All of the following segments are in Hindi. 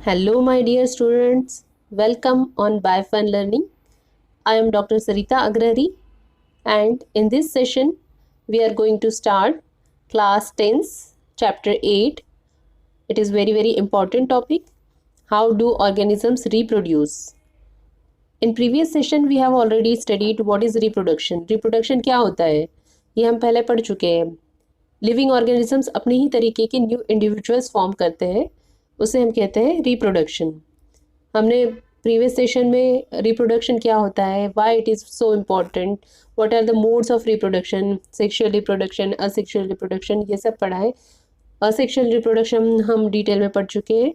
Hello, my dear students. Welcome on BioFun Learning. I am Dr. Sarita Agrari, and in this session, we are going to start class 10's chapter 8. It is very important topic. How do organisms reproduce? In previous session, we have already studied what is reproduction. Reproduction क्या होता है ये हम पहले पढ़ चुके हैं. लिविंग ऑर्गेनिजम्स अपने ही तरीके के न्यू इंडिविजुअल्स फॉर्म करते हैं, उसे हम कहते हैं रिप्रोडक्शन. हमने प्रीवियस सेशन में रिप्रोडक्शन क्या होता है, why it is so important, what are the modes of reproduction, sexual reproduction, asexual reproduction, ये सब पढ़ा है. असेक्सुअल रिप्रोडक्शन हम डिटेल में पढ़ चुके हैं.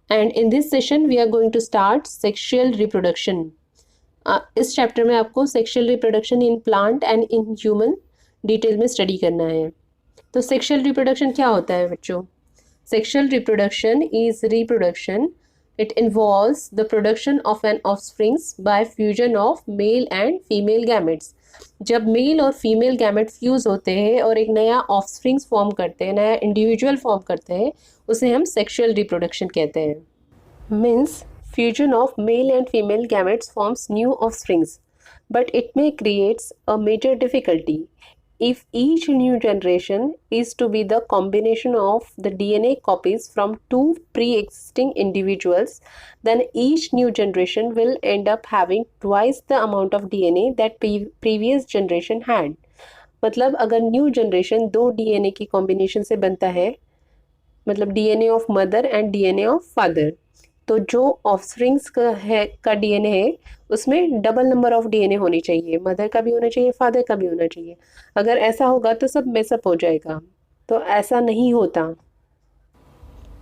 And in this session we are going to start sexual reproduction. इस चैप्टर में आपको sexual reproduction in plant and in human detail में स्टडी करना है. तो सेक्सुअल रिप्रोडक्शन क्या होता है बच्चों? Sexual reproduction is reproduction. It involves the production of an offsprings by fusion of male and female gametes. जब मेल और फीमेल गैमेट फ्यूज होते हैं और एक नया ऑफस्प्रिंग्स फॉर्म करते हैं, नया इंडिविजुअल फॉर्म करते हैं, उसे हम सेक्सुअल रिप्रोडक्शन कहते हैं. Means fusion of male and female gametes forms new offsprings, but it may creates a major difficulty. If each new generation is to be the combination of the DNA copies from two pre-existing individuals, then each new generation will end up having twice the amount of DNA that previous generation had. मतलब अगर न्यू जनरेशन दो DNA की कॉम्बिनेशन से बनता है, मतलब DNA of mother and DNA of father, तो जो ऑफस्प्रिंग्स का DNA है उसमें डबल नंबर ऑफ DNA होनी चाहिए. मदर का भी होना चाहिए, फादर का भी होना चाहिए. अगर ऐसा होगा तो सब मेसअप हो जाएगा. तो ऐसा नहीं होता.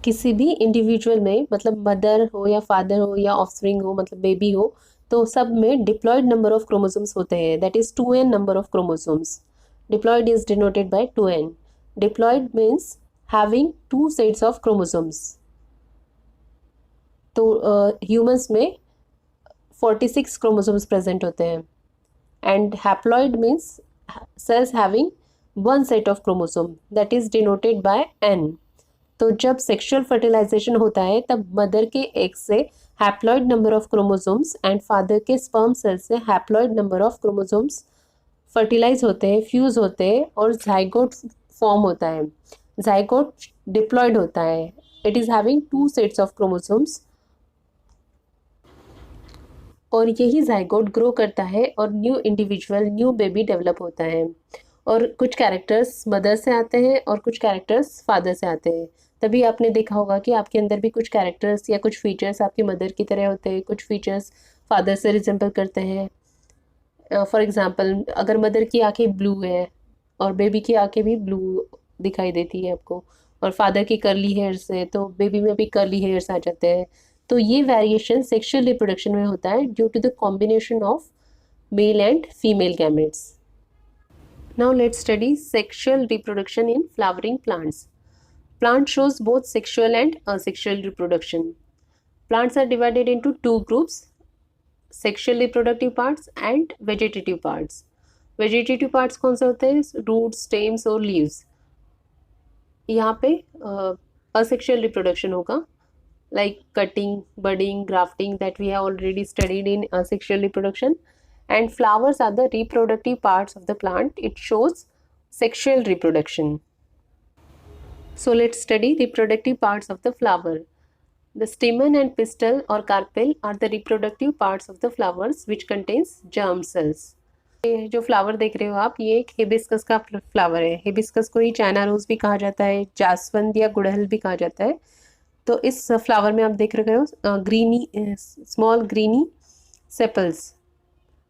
किसी भी इंडिविजुअल में, मतलब मदर हो या फादर हो या ऑफस्प्रिंग हो, मतलब बेबी हो, तो सब में डिप्लॉयड नंबर ऑफ क्रोमोसोम्स होते हैं. That is 2n number of chromosomes. Diploid is denoted by 2n. Diploid means having 2 sets of chromosomes. तो ह्यूमंस में 46 क्रोमोसोम्स प्रेजेंट होते हैं. And haploid means cells having 1 set of chromosome, that is denoted by n. तो जब सेक्सुअल फर्टिलाइजेशन होता है तब मदर के एग से haploid number of chromosomes and father के स्पर्म सेल से haploid number of chromosomes fertilise होते हैं, फ्यूज होते हैं और जाइगोट फॉर्म होता है. जाइगोट डिप्लॉयड होता है. It is having 2 sets of chromosomes और यही जाइगोट ग्रो करता है और new individual, new baby develop होता है. और कुछ कैरेक्टर्स मदर से आते हैं और कुछ कैरेक्टर्स फादर से आते हैं. तभी आपने देखा होगा कि आपके अंदर भी कुछ कैरेक्टर्स या कुछ फीचर्स आपकी मदर की तरह होते हैं, कुछ फीचर्स फादर से रिजेंबल करते हैं. फॉर एग्जांपल, अगर मदर की आंखें ब्लू है और बेबी की आंखें भी ब्लू दिखाई देती है आपको, और फादर की कर्ली हेयर्स है तो बेबी में भी कर्ली हेयर्स आ जाते हैं. तो ये वेरिएशन सेक्सुअल रिप्रोडक्शन में होता है due to the combination of male and female gametes. Now let's study sexual reproduction in flowering plants. Plant shows both sexual and asexual reproduction. Plants are divided into two groups: sexual reproductive parts and vegetative parts. Vegetative parts कौन से होते हैं? Roots, stems और leaves. यहाँ पे asexual reproduction होगा, like cutting, budding, grafting, that we have already studied in asexual reproduction. And flowers are the reproductive parts of the plant. It shows sexual reproduction. So let's study reproductive parts of the flower. The stamen and pistil or carpel are the reproductive parts of the flowers which contains germ cells. ये जो फ्लावर देख रहे हो आप, ये एक हिबिस्कस का फ्लावर है. हिबिस्कस को ही चाइना रोज भी कहा जाता है, जासवंत या गुड़हल भी कहा जाता है. तो इस फ्लावर में आप देख रहे हो greeny, small greeny sepals.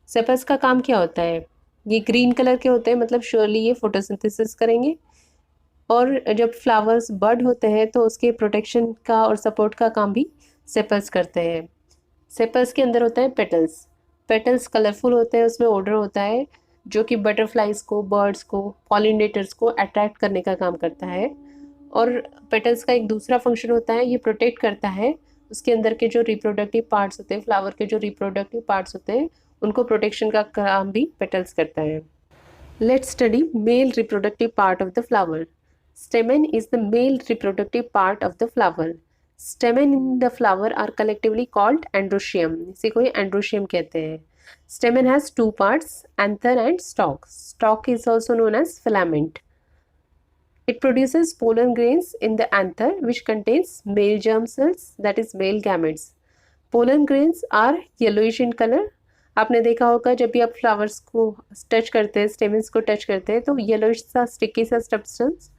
Sepals का काम क्या होता है? ये ग्रीन कलर के होते हैं, मतलब श्योरली ये फोटोसिंथेसिस करेंगे. और जब फ्लावर्स बड होते हैं तो उसके प्रोटेक्शन का और सपोर्ट का काम भी सेपल्स करते हैं. सेपल्स के अंदर होता है पेटल्स. पेटल्स कलरफुल होते हैं, उसमें ऑर्डर होता है जो कि बटरफ्लाइज को, बर्ड्स को, पॉलिनेटर्स को अट्रैक्ट करने का काम करता है. और पेटल्स का एक दूसरा फंक्शन होता है, ये प्रोटेक्ट करता है उसके अंदर के जो रिप्रोडक्टिव पार्ट्स होते हैं, फ्लावर के जो रिप्रोडक्टिव पार्ट्स होते हैं, उनको प्रोटेक्शन का काम भी पेटल्स करता है. Let's study male reproductive part of the flower. Stamen is the male reproductive part of the flower. Stamen in the flower are collectively called androecium, इसी को एंड्रोशियम कहते हैं. Stamen has two parts, anther and stalk. Stalk is also known as filament. It produces pollen grains in the anther which contains male germ cells, that is male gametes. Pollen grains are yellowish in color. आपने देखा होगा जब भी आप फ्लावर्स को टच करते हैं, स्टेमन्स को टच करते हैं, तो येलोइश सा स्टिकी सा सब्सटेंस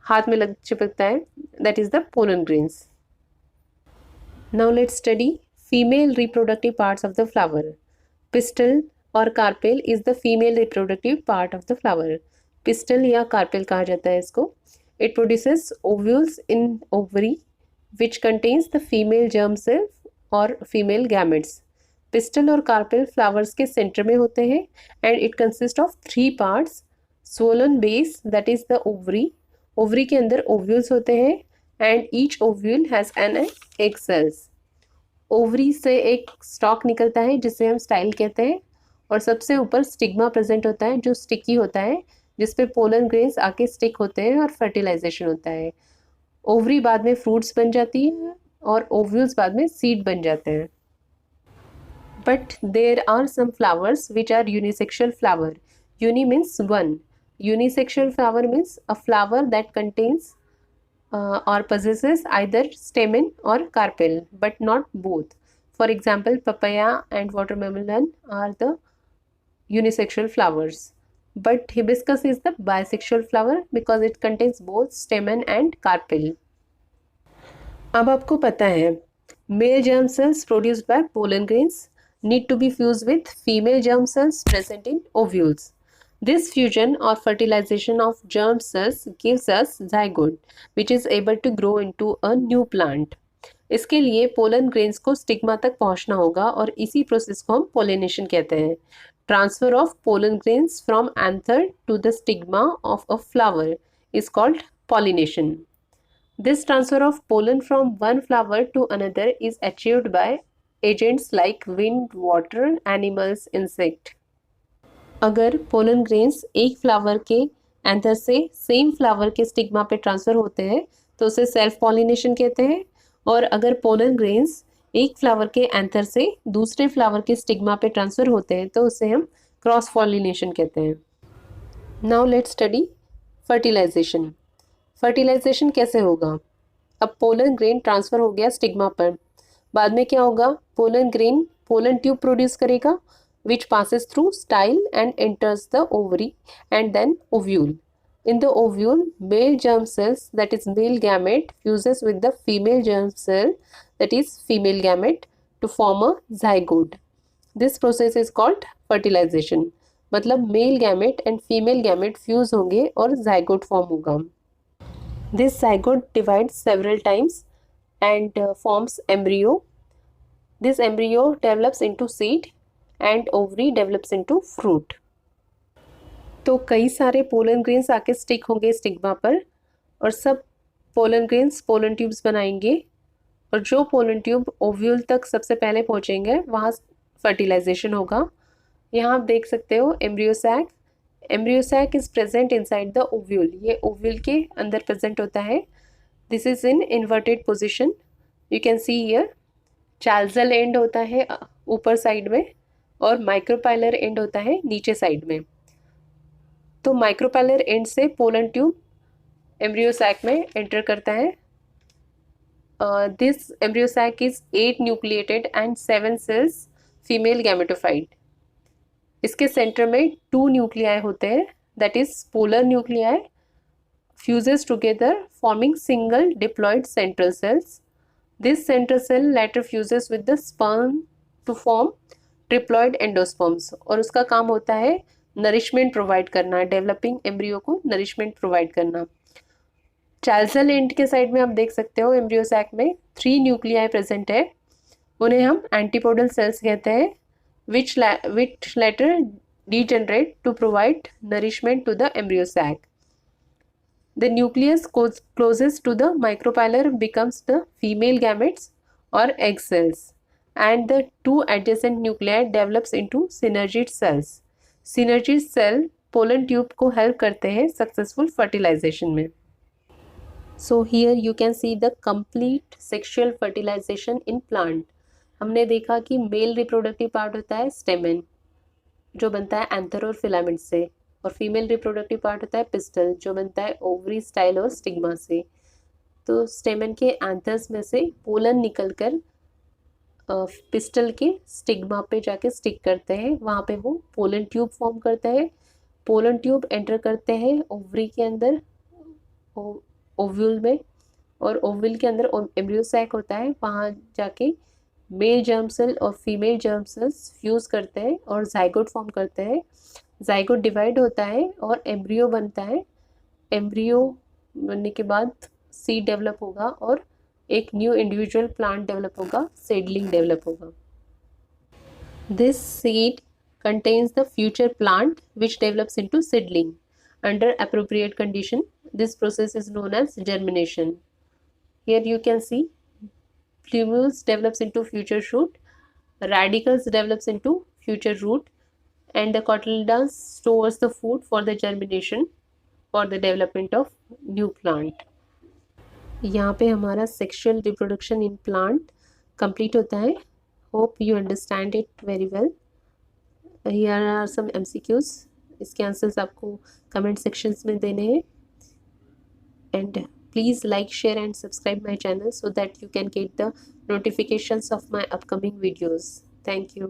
हाथ में लग चिपकता है, that is the pollen grains. Now let's study female reproductive parts of the flower. Pistil और carpel is the female reproductive part of the flower. Pistil या कार्पेल कहा जाता है इसको. It produces ovules in ovary which contains the female germ cell और फीमेल गैमेट्स. पिस्टल और कार्पेल फ्लावर्स के सेंटर में होते हैं and it consist of 3 parts. Swollen base that is the ovary. Ovary के अंदर ओव्यूल्स होते हैं and each ovule has an egg cells. Ovary से एक स्टॉक निकलता है जिसे हम स्टाइल कहते हैं, और सबसे ऊपर स्टिग्मा प्रेजेंट होता है जो स्टिकी होता है, जिस पे पोलन ग्रेन्स आके स्टिक होते हैं और फर्टिलाइजेशन होता है. ओवरी बाद में फ्रूट्स बन जाती है और ओव्यूल्स बाद में सीड बन जाते हैं. But there are some flowers which are unisexual flower. Uni means one. Unisexual flower means a flower that contains or possesses either stamen or carpel but not both. For example, papaya and watermelon are the unisexual flowers, but hibiscus is the bisexual flower because it contains both stamen and carpel. अब आपको पता है male germ cells produced by pollen grains need to be fused with female germ cells present in ovules. This fusion or fertilization of germ cells gives us zygote which is able to grow into a new plant. इसके लिए पोलन ग्रेन्स को स्टिग्मा तक पहुंचना होगा और इसी प्रोसेस को हम पोलिनेशन कहते हैं. Transfer of pollen grains from anther to the stigma of a flower is called pollination. This transfer of pollen from one flower to another is achieved by agents like wind, water, animals, insect. अगर पोलन ग्रेन्स एक फ्लावर के एंथर से सेम फ्लावर के स्टिग्मा पे ट्रांसफ़र होते हैं तो उसे सेल्फ पॉलिनेशन कहते हैं, और अगर पोलन ग्रेन्स एक फ्लावर के एंथर से दूसरे फ्लावर के स्टिग्मा पे ट्रांसफ़र होते हैं तो उसे हम क्रॉस पॉलिनेशन कहते हैं. Now let's study fertilisation. Fertilisation कैसे होगा? अब पोलन ग्रेन ट्रांसफ़र हो गया स्टिग्मा पर, बाद में क्या होगा? Pollen grain pollen tube produce करेगा which passes through style and enters the ovary and then ovule. In the ovule, male germ cells, that is male gamete, fuses with the female germ cell, that is female gamete, to form a zygote. This process is called fertilization. मतलब male gamete and female gamete fuse होंगे और zygote form होगा. This zygote divides several times and forms embryo. This embryo develops into seed and ovary develops into fruit. तो कई सारे पोलन ग्रेन्स आके स्टिक होंगे स्टिग्मा पर और सब पोलन ग्रेन्स पोलन ट्यूब्स बनाएंगे, और जो पोलन ट्यूब ओव्यूल तक सबसे पहले पहुंचेंगे वहाँ फर्टिलाइजेशन होगा. यहाँ आप देख सकते हो embryo sac. Embryo sac is present inside the ovule. ये ओव्यूल के अंदर प्रेजेंट होता है. This is in inverted position. You can see here. Chalazal end होता है ऊपर साइड में और माइक्रोपाइलर एंड होता है नीचे साइड में. तो माइक्रोपाइलर एंड से पोलन ट्यूब एम्ब्रियो सैक में एंटर करता है. This embryo sac is 8 nucleated and 7 cells female gametophyte. इसके सेंटर में 2 न्यूक्लियाई होते हैं, that is polar nuclei fuses together forming single diploid central cells. This central cell later fuses with the sperm to form triploid endosperms, और उसका काम होता है नरिशमेंट प्रोवाइड करना, डेवलपिंग एम्ब्रियो को नरिशमेंट प्रोवाइड करना. चाल्जल एंड के साइड में आप देख सकते हो एम्ब्रियो सैक में 3 न्यूक्लियाई प्रेजेंट है. उन्हें हम एंटीपोडल सेल्स कहते हैं which later degenerate to provide nourishment to the embryo sac. The nucleus closest to the micropylar becomes the female gametes और egg cells, and the 2 adjacent nuclei develops into synergid cells. Synergid cell pollen tube को हेल्प करते हैं सक्सेसफुल फर्टिलाइजेशन में. So here you can see the complete sexual fertilisation in plant. हमने देखा कि मेल रिप्रोडक्टिव पार्ट होता है स्टेमेन, जो बनता है एंथर और फिलामेंट से, और फीमेल रिप्रोडक्टिव पार्ट होता है पिस्टल, जो बनता है ओवरी, स्टाइल और स्टिग्मा से। तो स्टेमेन के एंथर्स में से पोलन निकलकर पिस्टल के स्टिग्मा पे जाके स्टिक करते हैं, वहाँ पे वो पोलन ट्यूब फॉर्म करता है। पोलन ट्यूब एंटर करते हैं ओवरी के अंदर, ओव्यूल में, और ओव्यूल के अंदर एम्ब्रियो सैक होता है, वहाँ जाके मेल जर्म सेल और फीमेल जर्म सेल्स फ्यूज करते हैं और जाइगोट फॉर्म करते हैं। जाइगोट डिवाइड होता है और एम्ब्रियो बनता है। एम्ब्रियो बनने के बाद सीड डेवलप होगा और एक न्यू इंडिविजुअल प्लांट डेवलप होगा, सीडलिंग डेवलप होगा। This seed contains the future plant which develops into seedling under appropriate condition. This process is known as germination. Here you can see plumule develops into future shoot, radicals develops into future root, and the cotyledons stores the food for the germination for the development of new plant. यहाँ पे हमारा sexual reproduction in plant complete होता है। Hope you understand it very well. Here are some MCQs, इसके आंसर्स आपको कमेंट सेक्शंस में देने हैं। And please like, share and subscribe my channel so that you can get the notifications of my upcoming videos. Thank you.